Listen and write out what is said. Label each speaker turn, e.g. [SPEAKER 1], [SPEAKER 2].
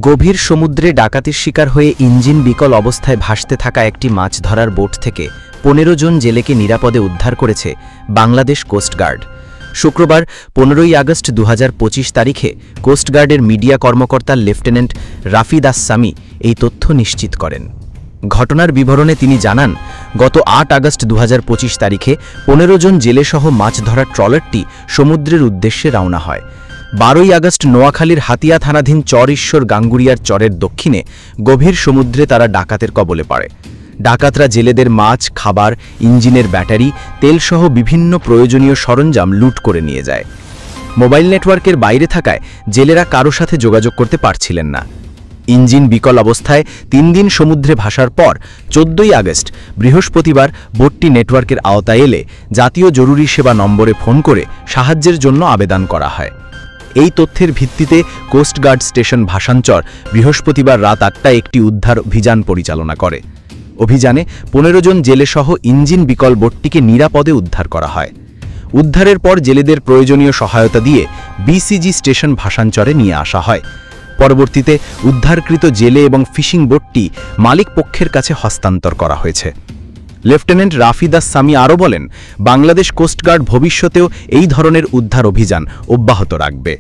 [SPEAKER 1] গভীর সমুদ্রে ডাকাতির শিকার হয়ে ইঞ্জিন বিকল অবস্থায় ভাসতে থাকা একটি মাছ ধরার বোট থেকে ১৫ জন জেলেকে নিরাপদে উদ্ধার করেছে বাংলাদেশ কোস্টগার্ড। শুক্রবার ১৫ই আগস্ট ২০২৫ তারিখে কোস্টগার্ডের মিডিয়া কর্মকর্তা লেফটেন্যান্ট রাফিদ আস-সামি এই তথ্য নিশ্চিত করেন। ঘটনার বিবরণে তিনি জানান, গত ৮ আগস্ট ২০২৫ তারিখে ১৫ জন জেলেসহ মাছ ধরার ট্রলারটি সমুদ্রের উদ্দেশ্যে রওনা হয়। ১২ই আগস্ট নোয়াখালীর হাতিয়া থানাধীন চর ঈশ্বর গাঙ্গুরিয়ার চরের দক্ষিণে গভীর সমুদ্রে তারা ডাকাতের কবলে পড়ে। ডাকাতরা জেলেদের মাছ, খাবার, ইঞ্জিনের ব্যাটারি, তেলসহ বিভিন্ন প্রয়োজনীয় সরঞ্জাম লুট করে নিয়ে যায়। মোবাইল নেটওয়ার্কের বাইরে থাকায় জেলেরা কারো সাথে যোগাযোগ করতে পারছিলেন না। ইঞ্জিন বিকল অবস্থায় ৩ দিন সমুদ্রে ভাসার পর ১৪ই আগস্ট বৃহস্পতিবার বোটটি নেটওয়ার্কের আওতায় এলে জাতীয় জরুরি সেবা নম্বরে ফোন করে সাহায্যের জন্য আবেদন করা হয়। এই তথ্যের ভিত্তিতে কোস্টগার্ড স্টেশন ভাসানচর বৃহস্পতিবার রাত ৮টায় একটি উদ্ধার অভিযান পরিচালনা করে। অভিযানে ১৫ জন জেলেসহ ইঞ্জিন বিকল বোটটিকে নিরাপদে উদ্ধার করা হয়। উদ্ধারের পর জেলেদের প্রয়োজনীয় সহায়তা দিয়ে বিসিজি স্টেশন ভাসানচরে নিয়ে আসা হয়। পরবর্তীতে উদ্ধারকৃত জেলে এবং ফিশিং বোটটি মালিক পক্ষের কাছে হস্তান্তর করা হয়েছে। লেফটেন্যান্ট রাফিদ আস-সামি আরও বলেন, বাংলাদেশ কোস্টগার্ড ভবিষ্যতেও এই ধরনের উদ্ধার অভিযান অব্যাহত রাখবে।